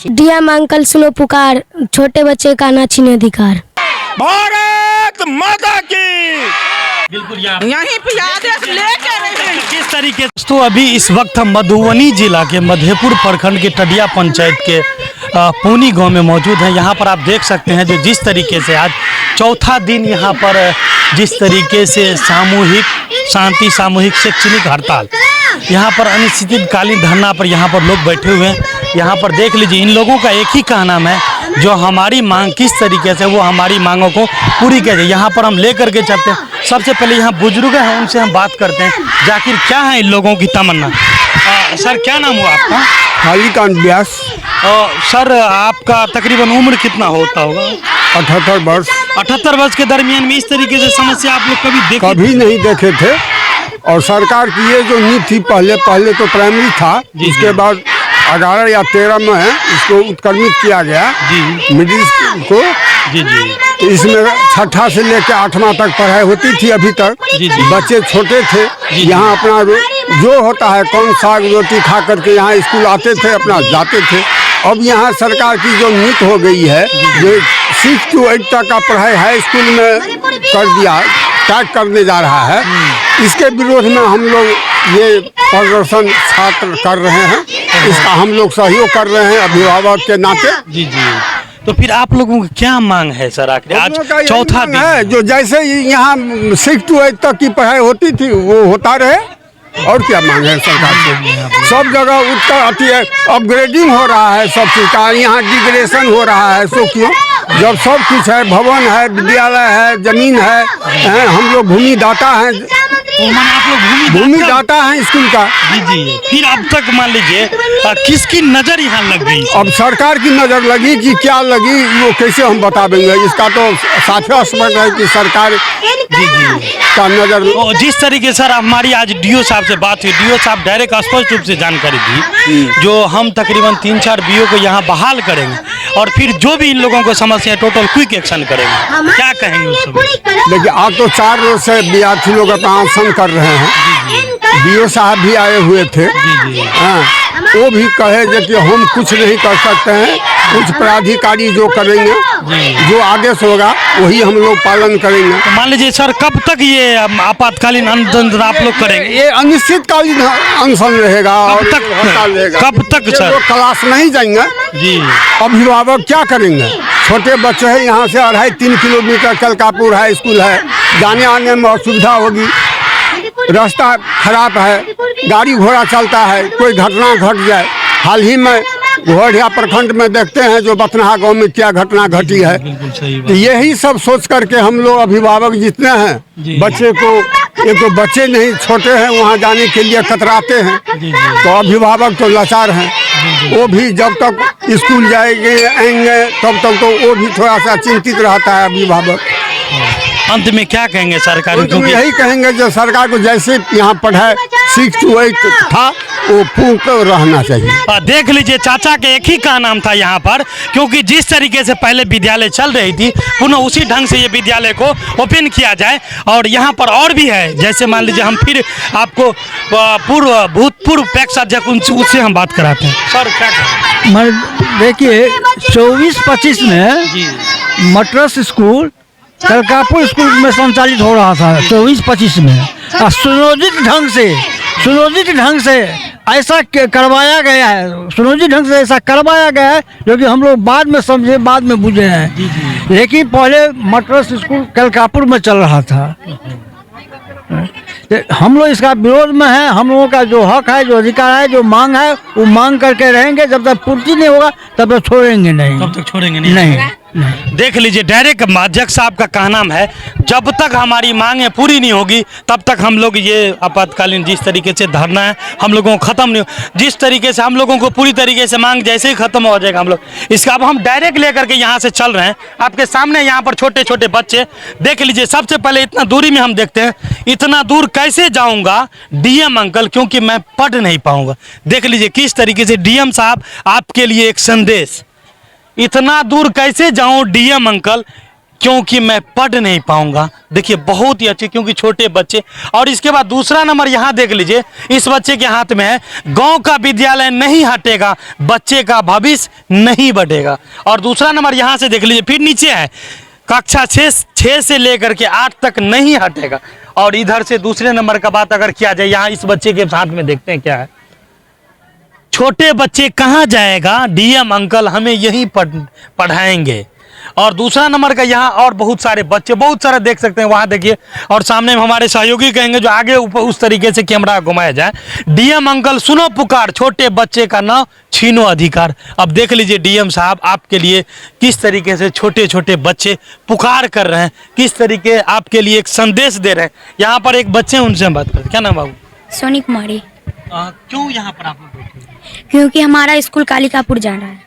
DM uncle सुनो पुकार, छोटे बच्चे का ना छीने अधिकार। भारत माता की बिल्कुल यहीं पे आदेश लेकर किस तरीके से। तो अभी इस वक्त हम मधुबनी जिला के मधेपुर प्रखंड के टडिया पंचायत के पूनी गांव में मौजूद हैं। यहाँ पर आप देख सकते हैं जो जिस तरीके से आज चौथा दिन यहाँ पर जिस तरीके से सामूहिक शैक्षणिक हड़ताल, यहाँ पर अनिश्चितकालीन धरना पर यहाँ पर लोग बैठे हुए हैं। यहाँ पर देख लीजिए इन लोगों का एक ही कहना है जो हमारी मांग किस तरीके से वो हमारी मांगों को पूरी कर जाए। यहाँ पर हम ले करके चलते हैं। सबसे पहले यहाँ बुजुर्ग हैं उनसे हम बात करते हैं। जाकिर क्या है इन लोगों की तमन्ना? सर क्या नाम हुआ आपका? कालीकांत व्यास। सर आपका तकरीबन उम्र कितना होता होगा? 78 वर्ष। 78 वर्ष के दरमियान में इस तरीके से समस्या आप लोग कभी नहीं देखे थे। और सरकार की ये जो नीति थी पहले तो प्राइमरी था, इसके बाद 11 या 13 में है इसको उत्क्रमित किया गया मिडिल स्कूल को। तो इसमें छठा से लेकर 8वां तक पढ़ाई होती थी अभी तक। बच्चे छोटे थे, यहाँ अपना जो होता है कौन साग रोटी खा करके यहाँ स्कूल आते थे, अपना जाते थे। अब यहाँ सरकार की जो नीति हो गई है जो 6 to 8 तक का पढ़ाई हाई स्कूल में कर दिया, टाइट करने जा रहा है, इसके विरोध में हम लोग ये प्रदर्शन छात्र कर रहे हैं। इसका हम लोग सहयोग कर रहे हैं अभिभावक के नाते। तो फिर आप लोगों की क्या मांग है सर? आखिर आज चौथा दिन है जो जैसे यहाँ 6 to 8 तक की पढ़ाई होती थी वो होता रहे। और क्या मांग है सरकार से? सब जगह उत्तर अपग्रेडिंग हो रहा है सब चीज का, यहाँ डिग्रेडेशन हो रहा है। सो क्यों? जब सब कुछ है, भवन है, विद्यालय है, जमीन है, हम लोग भूमि दाता हैं। आप लोग भूमि दाता है स्कूल का। जी। फिर अब तक मान लीजिए किसकी नजर यहाँ लग गई? अब सरकार की नजर लगी कि क्या लगी वो कैसे हम बता देंगे। इसका तो साफ स्पष्ट है कि सरकार का नजर। जिस तरीके सर हमारी आज डीओ साहब से बात हुई, डीओ साहब डायरेक्ट स्पष्ट रूप से जानकारी दी जो हम तकरीबन 3-4 बीओ को यहाँ बहाल करेंगे और फिर जो भी इन लोगों को समस्या है टोटल क्विक एक्शन करेंगे। क्या कहेंगे उस समय? देखिए आज तो 4 रोज से विद्यार्थी लोग अपना आंदोलन कर रहे हैं। डीओ साहब भी आए हुए थे। हाँ, वो भी कहे कि हम कुछ नहीं कर सकते हैं, कुछ पदाधिकारी जो करेंगे, जो आदेश होगा वही हम लोग पालन करेंगे। तो मान लीजिए सर कब तक ये आपातकालीन आंदोलन आप लोग करेंगे? ये अनिश्चितकालीन अनशन रहेगा। कब तक सर? क्लास नहीं जाएंगे जी। अभिभावक क्या करेंगे? छोटे बच्चे हैं, यहाँ से 2.5-3 किलोमीटर कलकापुर हाई स्कूल है, जाने आने में असुविधा होगी। रास्ता खराब है, गाड़ी घोड़ा चलता है, कोई घटना घट जाए। हाल ही में घोड़िया प्रखंड में देखते हैं जो बथनाहा गांव में क्या घटना घटी है। तो यही सब सोच करके हम लोग अभिभावक जितने हैं बच्चे को, ये तो बच्चे नहीं छोटे हैं, वहाँ जाने के लिए कतराते हैं। तो अभिभावक तो लाचार हैं, वो भी जब तक स्कूल जाएंगे आएंगे तब तक तो वो भी थोड़ा सा चिंतित रहता है अभिभावक। अंत में क्या कहेंगे सरकार? क्योंकि यही कहेंगे जो सरकार को जैसे यहाँ पढ़ाए 6 to 8 था वो पूर्ण रहना चाहिए। देख लीजिए चाचा के एक ही का नाम था यहाँ पर, क्योंकि जिस तरीके से पहले विद्यालय चल रही थी पुनः उसी ढंग से ये विद्यालय को ओपन किया जाए। और यहाँ पर और भी है, जैसे मान लीजिए हम फिर आपको भूतपूर्व पैक्स अध्यक्ष उससे हम बात कराते हैं। सर क्या देखिए 24-25 में मटरस स्कूल कलकापुर स्कूल में संचालित हो रहा था 24-25 में। सुनियोजित ढंग से ऐसा करवाया गया है, सुनियोजित ढंग से ऐसा करवाया गया है जो कि हम लोग बाद में समझे, बाद में बुझे हैं। लेकिन पहले मटरस स्कूल कलकापुर में चल रहा था। हम लोग इसका विरोध में है। हम लोगों का जो हक है, जो अधिकार है, जो मांग है वो मांग करके रहेंगे। जब तक पूर्ति नहीं होगा तब तक छोड़ेंगे नहीं। तब तक छोड़ेंगे नहीं। देख लीजिए डायरेक्ट अध्यक्ष साहब का कहना है जब तक हमारी मांगें पूरी नहीं होगी तब तक हम लोग ये आपातकालीन जिस तरीके से धरना है हम लोगों को खत्म नहीं हो। जिस तरीके से हम लोगों को पूरी तरीके से मांग जैसे ही खत्म हो जाएगा हम लोग इसका अब हम डायरेक्ट लेकर के यहाँ से चल रहे हैं। आपके सामने यहाँ पर छोटे छोटे बच्चे देख लीजिए। सबसे पहले इतना दूरी में हम देखते हैं, इतना दूर कैसे जाऊँगा डीएम अंकल, क्योंकि मैं पढ़ नहीं पाऊँगा। देख लीजिए किस तरीके से डीएम साहब आपके लिए एक संदेश, इतना दूर कैसे जाऊं डीएम अंकल, क्योंकि मैं पढ़ नहीं पाऊंगा। देखिए बहुत ही अच्छे, क्योंकि छोटे बच्चे। और इसके बाद दूसरा नंबर यहाँ देख लीजिए, इस बच्चे के हाथ में है, गांव का विद्यालय नहीं हटेगा, बच्चे का भविष्य नहीं बढ़ेगा। और दूसरा नंबर यहाँ से देख लीजिए, फिर नीचे है, कक्षा 6 से लेकर के 8 तक नहीं हटेगा। और इधर से दूसरे नंबर का बात अगर किया जाए, यहाँ इस बच्चे के साथ में देखते हैं क्या है, छोटे बच्चे कहाँ जाएगा, डीएम अंकल हमें यहीं पढ़ाएंगे। और दूसरा नंबर का यहाँ और बहुत सारे बच्चे, बहुत सारे देख सकते हैं, वहाँ देखिए। और सामने में हमारे सहयोगी कहेंगे जो आगे ऊपर उस तरीके से कैमरा घुमाया जाए, डीएम अंकल सुनो पुकार, छोटे बच्चे का ना छीनो अधिकार। अब देख लीजिए डीएम साहब आपके लिए किस तरीके से छोटे छोटे बच्चे पुकार कर रहे हैं, किस तरीके आपके लिए एक संदेश दे रहे हैं। यहाँ पर एक बच्चे हैं, उनसे हम बात करते। क्या नाम बाबू? सोनी कुमारी। क्यों यहाँ पर आप लोग बैठे हुए? क्योंकि हमारा स्कूल कालिकापुर जा रहा है।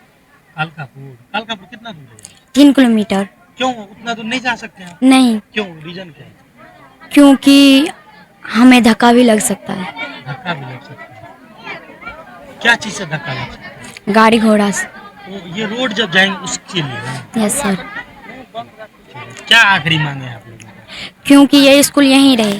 कालकापुर कितना दूर है? 3 किलोमीटर। क्यों उतना दूर नहीं जा सकते हैं? नहीं, क्यों, रीजन क्या है? क्योंकि हमें धक्का भी लग सकता है। धक्का भी लग सकता है? क्या चीज से धक्का लग सकता है? गाड़ी घोड़ा से। तो ये रोड जब जाएंगे उसके लिए? Yes sir. क्या आखिरी मांगे आप लोग? क्योंकि ये स्कूल यहीं रहे।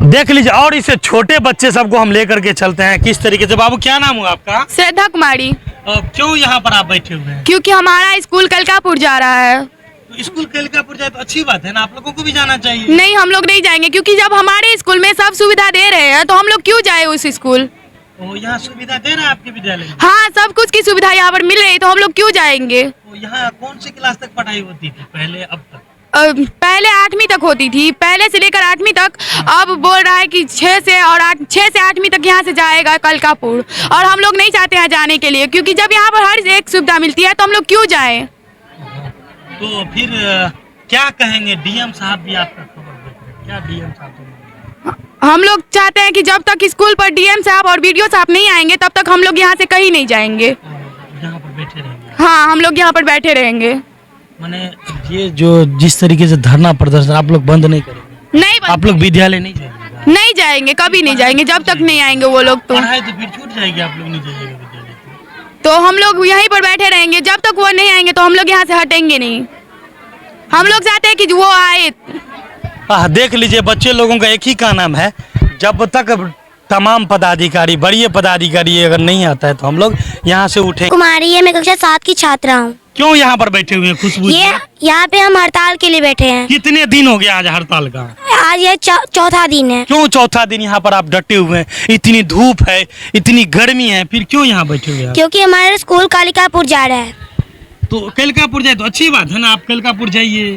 देख लीजिए, और इसे छोटे बच्चे सबको हम लेकर के चलते हैं किस तरीके से। बाबू क्या नाम हुआ आपका? श्रद्धा कुमारी। क्यों यहाँ पर आप बैठे हुए हैं? क्योंकि हमारा स्कूल कलकापुर जा रहा है। तो स्कूल कलकापुर जाए तो अच्छी बात है ना, आप लोगों को भी जाना चाहिए। नहीं, हम लोग नहीं जाएंगे, क्योंकि जब हमारे स्कूल में सब सुविधा दे रहे हैं तो हम लोग क्यों जाए उस स्कूल। तो यहाँ सुविधा दे रहे हैं आपके विद्यालय में? हाँ, सब कुछ की सुविधा यहाँ पर मिल रही है, तो हम लोग क्यों जाएंगे। तो यहाँ कौन सी क्लास तक पढ़ाई होती थी पहले, अब तक? पहले 8वीं तक होती थी, पहले से लेकर 8वीं तक। अब बोल रहा है कि 6 से 8वीं तक यहाँ से जाएगा कलकापुर, और हम लोग नहीं चाहते हैं जाने के लिए, क्योंकि जब यहाँ पर हर एक सुविधा मिलती है तो हम लोग क्यों जाएं। तो फिर क्या कहेंगे? डीएम साहब भी आपका खबर देख रहे हैं, क्या डीएम साहब? हम लोग चाहते हैं कि जब तक स्कूल पर डीएम साहब और वीडियो साहब नहीं आएंगे तब तक हम लोग यहाँ से कहीं नहीं जाएंगे। यहाँ पर बैठे रहेंगे? हाँ, हम लोग यहाँ पर बैठे रहेंगे। माने ये जो जिस तरीके से धरना प्रदर्शन आप लोग बंद नहीं करेंगे? नहीं, आप लोग विद्यालय नहीं जाएंगे? नहीं जाएंगे, कभी नहीं जाएंगे जब तक नहीं आएंगे वो लोग। तो पढ़ाई तो फिर छूट जाएगी, आप लोग नहीं जाइएगा विद्यालय तो हम लोग यहीं पर बैठे रहेंगे जब तक वो नहीं आएंगे, तो हम लोग यहाँ से हटेंगे नहीं। हम लोग चाहते हैं कि वो आए। देख लीजिए, बच्चे लोगों का एक ही का नाम है, जब तक तमाम पदाधिकारी, बड़ी पदाधिकारी अगर नहीं आता है तो हम लोग यहाँ से उठे। कुमारी है, मैं कक्षा 7 की छात्रा हूँ। क्यों यहाँ पर बैठे हुए हैं खुशबू? ये यहाँ पे हम हड़ताल के लिए बैठे हैं। कितने दिन हो गया आज हड़ताल का? आज ये चौथा दिन है। क्यों चौथा दिन यहाँ पर आप डटे हुए हैं? इतनी धूप है, इतनी गर्मी है, फिर क्यों यहाँ बैठे हुए हैं? क्योंकि हमारा स्कूल कालिकापुर जा रहा है। तो कलकापुर जाए तो अच्छी बात है ना, आप कलकापुर जाइए।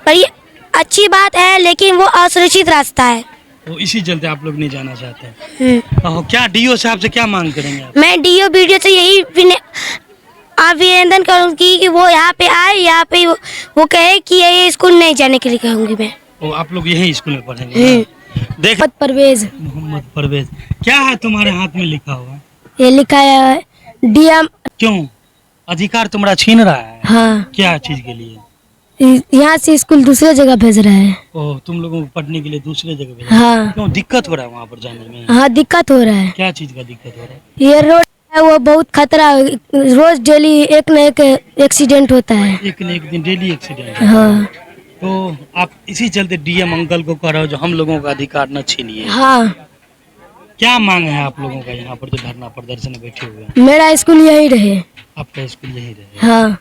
पर ये अच्छी बात है, लेकिन वो असुरक्षित रास्ता है, तो इसी चलते आप लोग नहीं जाना चाहते हैं। क्या डीओ साहब से क्या मांग करेंगे आप? मैं डीओ वीडियो से यही आवेदन करूंगी कि वो यहाँ पे आए, यहाँ पे वो कहे कि ये स्कूल नहीं जाने के लिए कहूंगी मैं। तो आप लोग यही स्कूल में पढ़ेंगे? देख, मोहम्मद परवेज, क्या है तुम्हारे हाथ में लिखा हुआ? ये लिखा है डीएम। क्यों अधिकार तुम्हारा छीन रहा है? हाँ, क्या चीज के लिए? यहाँ से स्कूल दूसरे जगह भेज रहे हैं। ओह, तुम लोगों को पढ़ने के लिए दूसरे जगह भेजा? हाँ। क्यों दिक्कत हो रहा है वहाँ पर जाने में? हाँ, दिक्कत हो रहा है। क्या चीज का दिक्कत हो रहा है? ये रोड है वो बहुत खतरा, रोज डेली एक न एक एक्सीडेंट होता है। एक न एक दिन डेली एक्सीडेंट। हाँ। तो आप इसी चलते डीएम अंकल को कह रहे हो जो हम लोगों का अधिकार न छीनिए। हाँ। क्या मांग है आप लोगों का यहाँ पर जो धरना प्रदर्शन में बैठे हुए हैं? मेरा स्कूल यही रहे। आपका स्कूल यही रहे? हाँ।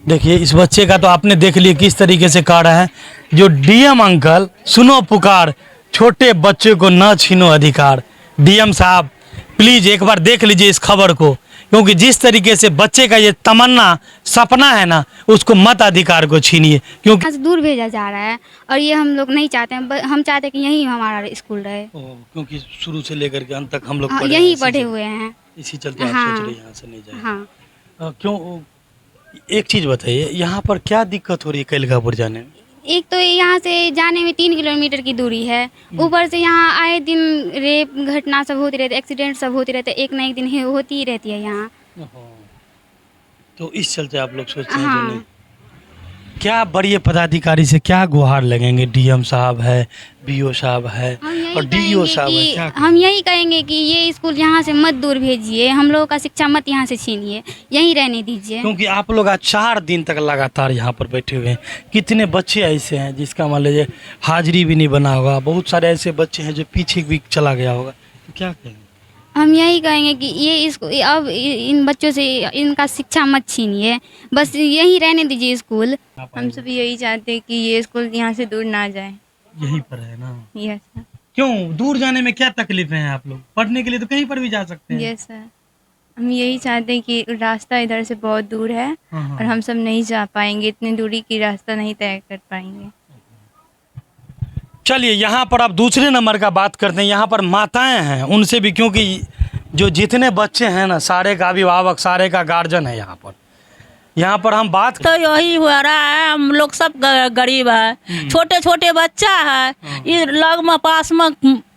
देखिए, इस बच्चे का तो आपने देख लिया किस तरीके से कह रहा है, जो डीएम अंकल सुनो पुकार, छोटे बच्चे को न छीनो अधिकार। डीएम साहब प्लीज एक बार देख लीजिए इस खबर को, क्योंकि जिस तरीके से बच्चे का ये तमन्ना सपना है ना, उसको मत अधिकार को छीनिए, क्योंकि दूर भेजा जा रहा है और ये हम लोग नहीं चाहते हैं। हम चाहते हैं कि यहीं हमारा स्कूल रहे। क्योंकि शुरू से लेकर के अंत तक हम लोग यहीं पढ़े हुए हैं, इसी चलते आप हाँ, सोच रहे यहाँ से नहीं जाए। हाँ। क्यों, एक चीज बताइए, यहाँ पर क्या दिक्कत हो रही है कलकापुर जाने में? एक तो यहाँ से जाने में 3 किलोमीटर की दूरी है, ऊपर से यहाँ आए दिन रेप घटना सब होती रहती है, एक्सीडेंट सब होते रहते हैं, एक ना एक दिन होती ही रहती है यहाँ। तो इस चलते आप लोग सोचते हैं जो हाँ। नहीं। क्या बड़ी पदाधिकारी से क्या गुहार लगेंगे? डीएम साहब है, बीओ साहब है और डीओ साहब है, क्या हम यही कहेंगे कि ये स्कूल यहाँ से मत दूर भेजिए, हम लोगों का शिक्षा मत यहाँ से छीनिए, यहीं रहने दीजिए। क्योंकि आप लोग आज 4 दिन तक लगातार यहाँ पर बैठे हुए हैं। कितने बच्चे ऐसे हैं जिसका मान लीजिए हाजिरी भी नहीं बना होगा, बहुत सारे ऐसे बच्चे हैं जो पीछे भी चला गया होगा, तो क्या कहेंगे? हम यही कहेंगे कि ये इसको अब इन बच्चों से इनका शिक्षा मत छीनिए, बस यहीं रहने दीजिए स्कूल। हम सब यही चाहते हैं कि ये स्कूल यहाँ से दूर ना जाए। यहीं पर है ना? Yes sir. क्यों दूर जाने में क्या तकलीफें हैं? आप लोग पढ़ने के लिए तो कहीं पर भी जा सकते हैं। यस सर, हम यही चाहते हैं कि रास्ता इधर से बहुत दूर है हाँ। और हम सब नहीं जा पाएंगे, इतनी दूरी की रास्ता नहीं तय कर पाएंगे। चलिए यहाँ पर आप दूसरे नंबर का बात करते हैं। यहाँ पर माताएं हैं, उनसे भी, क्योंकि जो जितने बच्चे हैं ना, सारे का अभिभावक, सारे का गार्जियन है यहाँ पर हम बात तो यही हो रहा है, हम लोग सब गरीब है, छोटे छोटे बच्चा है, ये लग में पास में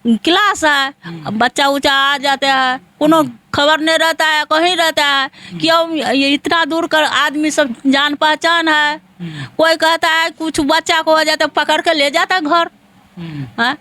क्लास है, बच्चा ऊँचा आ जाते हैं, कोनो खबर नहीं रहता है, कहीं रहता है, क्यों ये इतना दूर कर आदमी सब जान पहचान है, कोई कहता है कुछ बच्चा को हो जाता पकड़ के ले जाता घर।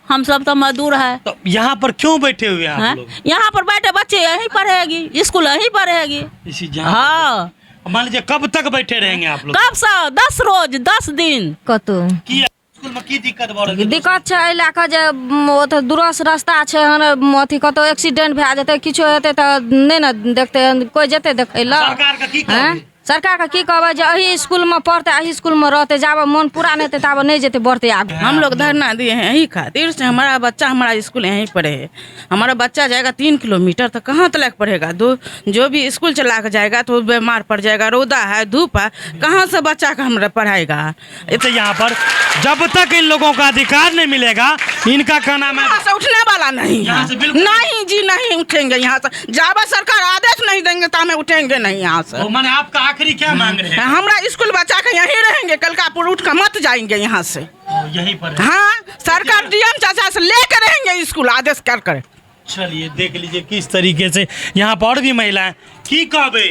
हम सब तो मजदूर है। तो यहाँ पर क्यों बैठे हुए हैं आप लोग? यहाँ पर बैठे बच्चे यहीं पढ़ेगी, स्कूल यहीं पढ़ेगी। इसी हाँ, मान लीजिए कब तक बैठे रहेंगे आप लोग? कब से 10 रोज 10 दिन। कतौ की स्कूल में की दिक्कत भऽ रहल छै? दिक्कत छै, एहि लए कऽ जे ओतऽ दूरस रास्ता छै, अथी कतौ एक्सीडेंट भए जेतै, किछो हेतै तऽ नहि ने देखतै कोई, जेतै देखै लए। सरकार का की कहबै? सरकार के की कहबै जे एही स्कूल में पढ़ते, एही स्कूल में रहते, जाबे मन पूरा नहीं हेतै ताबे नहीं जेतै बढ़ते आगे। हम लोग धरना दिए हैं यही खातिर से, हमारा बच्चा हमारा स्कूल यहीं पढ़े है। हमारा बच्चा जाएगा 3 किलोमीटर तो कहाँ तक पढ़ेगा? जो भी स्कूल चला कर जाएगा तो बीमार पड़ जाएगा, रौदा है, धूप है, कहाँ से बच्चा का हमारा पढ़ाएगा? तो यहाँ पर जब तक इन लोगों का अधिकार नहीं मिलेगा, इनका क्या नाम है, यहाँ से उठने वाला नहीं यहाँ से बिल्कुल नहीं जी, नहीं उठेंगे यहाँ से, जब सरकार आदेश नहीं देंगे तो हमें उठेंगे नहीं यहाँ से। मैंने आपका आखिरी क्या मांग रहे हैं? हमारा स्कूल बच्चा के यहीं रहेंगे, कलकापुर उठ कर मत जाएंगे यहाँ से। यहीं पर? हाँ, सरकार डीएम चाचा से लेकर रहेंगे स्कूल, आदेश कर। चलिए देख लीजिए किस तरीके से यहाँ पर भी महिलाएं की कहबे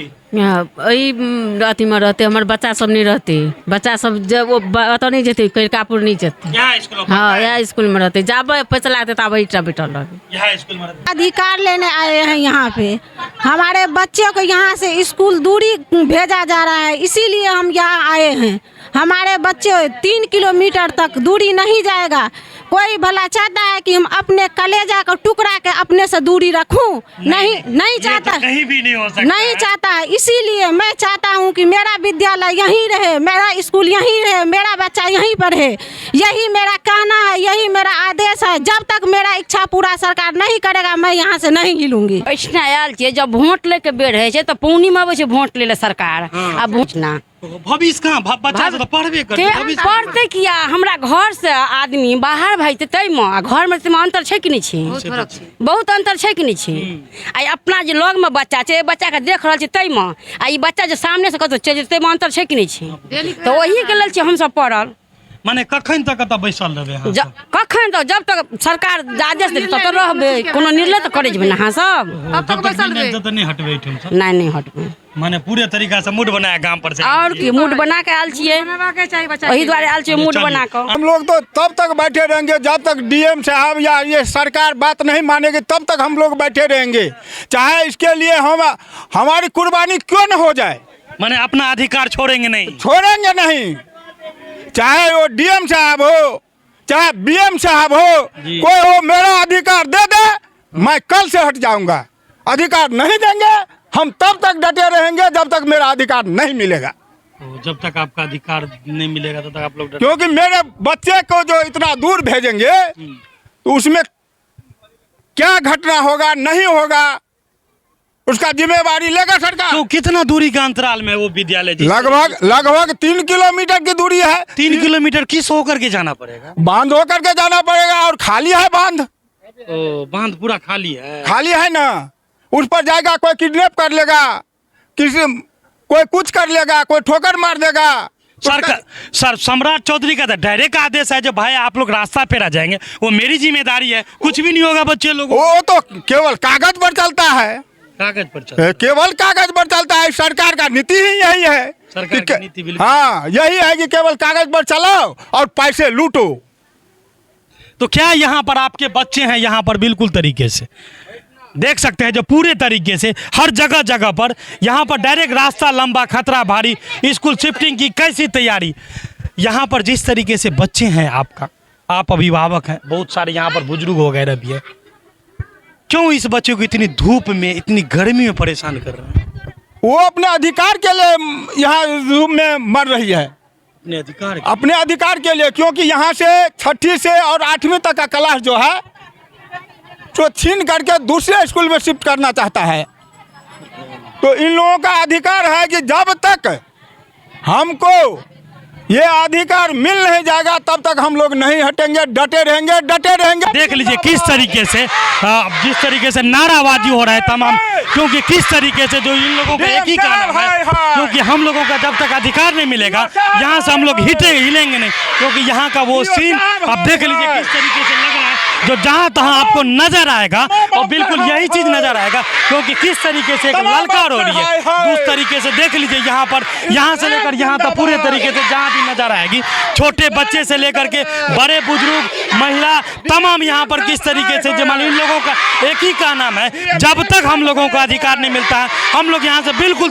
अथी में रहते, हमारे बच्चा सब नहीं रहते, बच्चा सब जब वो अत नहीं जेते, कलकापुर नहीं जेते। हाँ, यह स्कूल में रहते, जब पैसा लगते तब इटा बैठल रहे। अधिकार लेने आए हैं यहाँ पे, हमारे बच्चे को यहाँ से स्कूल दूरी भेजा जा रहा है, इसीलिए हम यहाँ आए हैं। हमारे बच्चे 3 किलोमीटर तक दूरी नहीं जाएगा। कोई भला चाहता है कि हम अपने कलेजा को टुकड़ा के अपने से दूरी रखूं? नहीं चाहता, तो कहीं भी नहीं हो सकता, नहीं चाहता है। इसीलिए मैं चाहता हूं कि मेरा विद्यालय यहीं रहे, मेरा स्कूल यहीं रहे, मेरा बच्चा यहीं पढ़े। यही मेरा कहना है, यही मेरा आदेश है। जब तक मेरा इच्छा पूरा सरकार नहीं करेगा, मैं यहाँ से नहीं हिलूंगी। ऐसा आयल छे, जब वोट लेके बेर है तो पौनी में आवे छे वोट ले सरकार। अब वोटना भविष्य कहाँ, बच्चा सब तो पढ़बे करते, पढ़ते किया, हमरा घर से आदमी बाहर भेजते तै में, घर में अंतर छै कि नहीं छै? बहुत अंतर छै कि नहीं छै? आ अपना जे लग में बच्चा छै, बच्चा के देख रहल छै तै में, आ ई बच्चा जे सामने से कतौ चल जेतै में अंतर छै कि नहीं छै? तो वही के लेल छै हम सब पढ़ल। माने कखन तक एतऽ बैसल रहबै? कखन तक, जब तक सरकार आदेश देतै तब तक रहबै, कोनो निर्णय तो करे जेबै ना अहाँ सब। तब तक नहीं हटबै ठुम सब? नहीं हटबै। माने पूरे तरीका से मूड बनाया गांव पर से, और की मूड बना के आयल छियै, वही द्वारे आयल छियै मूड बना के। हम लोग तो तब तक बैठे रहेंगे जब तक डीएम साहब या ये सरकार बात नहीं मानेगी, तब तक हम लोग बैठे रहेंगे, चाहे इसके लिए हमारी कुर्बानी क्यों न हो जाए। माने अपना अधिकार छोड़ेंगे नहीं? छोड़ेंगे नहीं, चाहे वो डीएम साहब हो, चाहे बीएम साहब हो, कोई हो, मेरा अधिकार दे दे, मैं कल से हट जाऊंगा। अधिकार नहीं देंगे, हम तब तक डटे रहेंगे जब तक मेरा अधिकार नहीं मिलेगा। जब तक आपका अधिकार नहीं मिलेगा तब तक आप लोग, क्योंकि मेरे बच्चे को जो इतना दूर भेजेंगे तो उसमें क्या घटना होगा नहीं होगा, उसका जिम्मेवारी लेगा सरकार। तो कितना दूरी का अंतराल में वो विद्यालय? लगभग 3 किलोमीटर की दूरी है। 3 किलोमीटर किस होकर के जाना पड़ेगा? बांध होकर के जाना पड़ेगा, और खाली है बांध। बांध पूरा खाली है? खाली है ना, उस पर जाएगा कोई किडनैप कर लेगा, कोई कुछ कर लेगा, कोई ठोकर मार देगा। सर सम्राट चौधरी का डायरेक्ट आदेश है, जब भाई आप लोग रास्ता पे आ जाएंगे वो मेरी जिम्मेदारी है, कुछ भी नहीं होगा बच्चे लोगों। वो तो केवल कागज पर चलता है, कागज पर चलता है, केवल कागज पर चलता है। सरकार का नीति ही यही है। सरकार की नीति बिल्कुल। हाँ, यही है कि केवल कागज पर चलाओ और पैसे लूटो। तो क्या यहाँ पर आपके बच्चे हैं यहाँ पर बिल्कुल तरीके से देख सकते हैं, जो पूरे तरीके से हर जगह जगह पर यहाँ पर डायरेक्ट रास्ता लंबा, खतरा भारी, स्कूल शिफ्टिंग की कैसी तैयारी। यहाँ पर जिस तरीके से बच्चे हैं, आप अभिभावक हैं, बहुत सारे यहाँ पर बुजुर्ग वगैरह भी है, क्यों इस बच्चे को इतनी धूप में, इतनी गर्मी में परेशान कर रहे हैं? वो अपने अधिकार के लिए यहाँ धूप में मर रही है, अपने अधिकार के लिए, क्योंकि यहाँ से 6ठी से और 8वीं तक का क्लास जो है तो छीन करके दूसरे स्कूल में शिफ्ट करना चाहता है। तो इन लोगों का अधिकार है कि जब तक हमको ये अधिकार मिल नहीं जाएगा तब तक हम लोग नहीं हटेंगे, डटे रहेंगे, डटे रहेंगे। देख लीजिए किस तरीके से जिस तरीके से नाराबाजी हो रहा है तमाम, क्योंकि किस तरीके से जो इन लोगों का एक ही काम है, क्योंकि हम लोगों का जब तक अधिकार नहीं मिलेगा यहाँ से हम लोग हिलेंगे नहीं, क्योंकि यहाँ का वो सीन आप देख लीजिए किस तरीके से लग रहा है, जो जहाँ तहाँ आपको नजर आएगा और बिल्कुल यही चीज नजर आएगा, क्योंकि किस तरीके से एक ललकार हो रही है। उस तरीके से देख लीजिए यहाँ पर, यहाँ से लेकर यहाँ तक पूरे तरीके से जहाँ भी नजर आएगी, छोटे बच्चे से लेकर के बड़े बुजुर्ग, महिला, तमाम यहाँ पर किस तरीके से जब इन लोगों का एक ही का नाम है, जब तक हम लोगों को अधिकार नहीं मिलता है हम लोग यहाँ से बिल्कुल